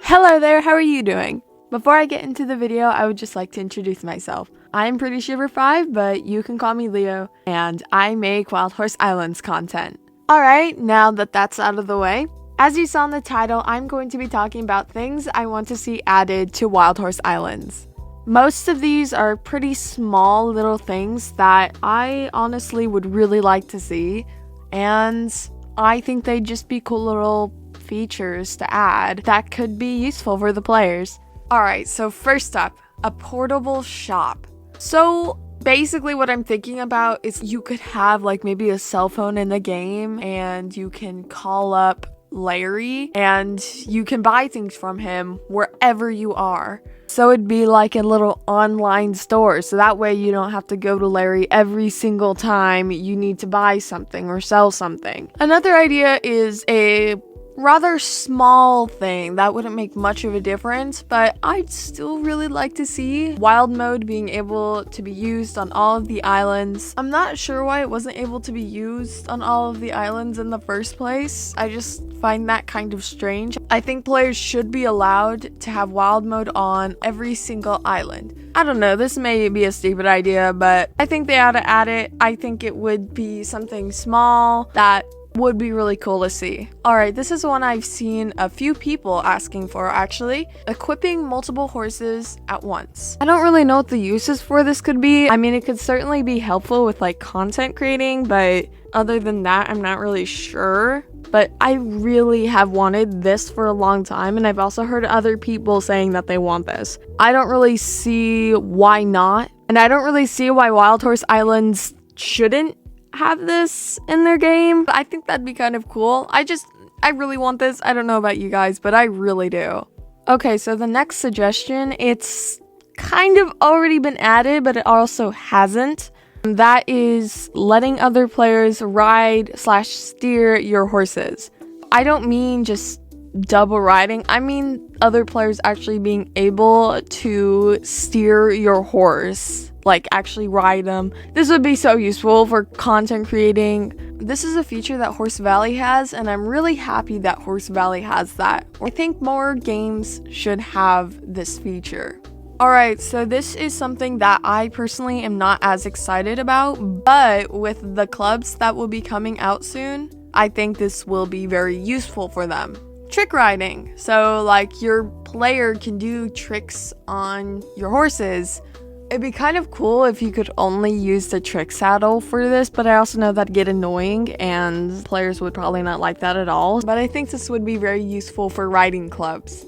Hello there, how are you doing? Before I get into the video, I would just like to introduce myself. I'm Pretty Shiver 5, but you can call me Leo, and I make Wild Horse Islands content. Alright, now that that's out of the way, as you saw in the title, I'm going to be talking about things I want to see added to Wild Horse Islands. Most of these are pretty small little things that I honestly would really like to see, and I think they'd just be cool little features to add that could be useful for the players. Alright, so first up, a portable shop. So basically what I'm thinking about is you could have like maybe a cell phone in the game and you can call up Larry and you can buy things from him wherever you are. So it'd be like a little online store, so that way you don't have to go to Larry every single time you need to buy something or sell something. Another idea is a rather small thing that wouldn't make much of a difference, but I'd still really like to see wild mode being able to be used on all of the islands. I'm not sure why it wasn't able to be used on all of the islands in the first place. I just find that kind of strange. I think players should be allowed to have wild mode on every single island. I don't know, this may be a stupid idea, but I think they ought to add it. I think it would be something small that would be really cool to see. Alright, this is one I've seen a few people asking for actually. Equipping multiple horses at once. I don't really know what the uses for this could be. I mean, it could certainly be helpful with like content creating, but other than that, I'm not really sure. But I really have wanted this for a long time, and I've also heard other people saying that they want this. I don't really see why not, and I don't really see why Wild Horse Islands shouldn't have this in their game. I think that'd be kind of cool. I really want this. I don't know about you guys, but I really do. Okay, so the next suggestion, it's kind of already been added, but it also hasn't. That is letting other players ride/steer your horses. I don't mean just double riding. I mean other players actually being able to steer your horse, like actually ride them. This would be so useful for content creating. This is a feature that Horse Valley has, and I'm really happy that Horse Valley has that. I think more games should have this feature. Alright, so this is something that I personally am not as excited about, but with the clubs that will be coming out soon, I think this will be very useful for them. Trick riding. So like your player can do tricks on your horses. It'd be kind of cool if you could only use the trick saddle for this, but I also know that'd get annoying and players would probably not like that at all. But I think this would be very useful for riding clubs.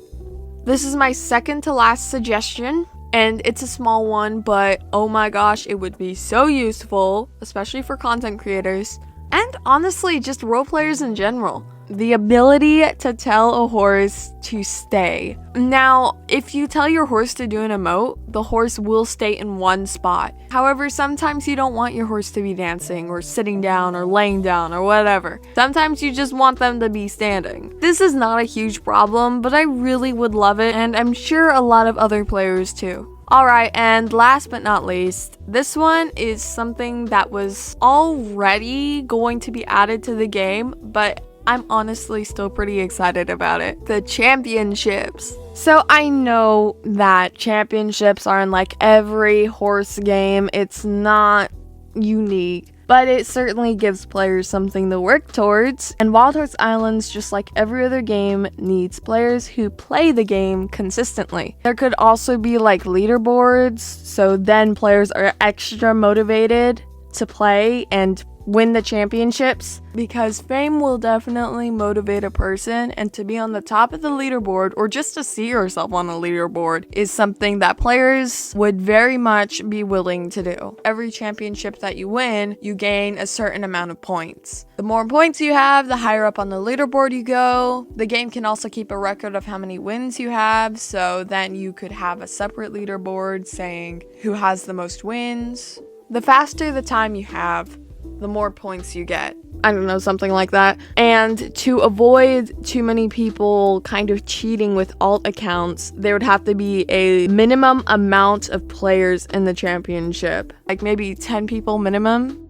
This is my second to last suggestion, and it's a small one, but oh my gosh, it would be so useful, especially for content creators, and honestly, just role players in general. The ability to tell a horse to stay. Now, if you tell your horse to do an emote, the horse will stay in one spot. However, sometimes you don't want your horse to be dancing or sitting down or laying down or whatever. Sometimes you just want them to be standing. This is not a huge problem, but I really would love it, and I'm sure a lot of other players too. Alright, and last but not least, this one is something that was already going to be added to the game, but I'm honestly still pretty excited about it. The championships. So I know that championships are in like every horse game. It's not unique, but it certainly gives players something to work towards. And Wild Horse Islands, just like every other game, needs players who play the game consistently. There could also be like leaderboards, so then players are extra motivated to play and win the championships, because fame will definitely motivate a person, and to be on the top of the leaderboard or just to see yourself on a leaderboard is something that players would very much be willing to do. Every championship that you win, you gain a certain amount of points. The more points you have, the higher up on the leaderboard you go. The game can also keep a record of how many wins you have, so then you could have a separate leaderboard saying who has the most wins. The faster the time you have, the more points you get. I don't know, something like that. And to avoid too many people kind of cheating with alt accounts, there would have to be a minimum amount of players in the championship. Like maybe 10 people minimum.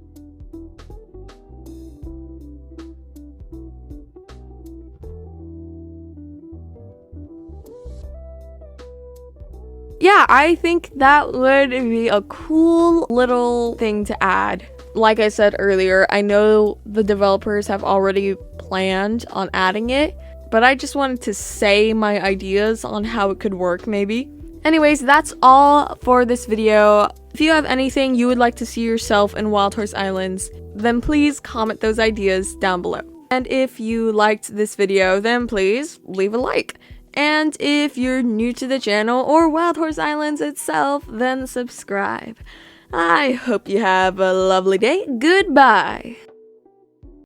yeah, I think that would be a cool little thing to add. Like I said earlier, I know the developers have already planned on adding it, but I just wanted to say my ideas on how it could work maybe. Anyways, that's all for this video. If you have anything you would like to see yourself in Wild Horse Islands, then please comment those ideas down below. And if you liked this video, then please leave a like. And if you're new to the channel or Wild Horse Islands itself, then subscribe. I hope you have a lovely day. Goodbye.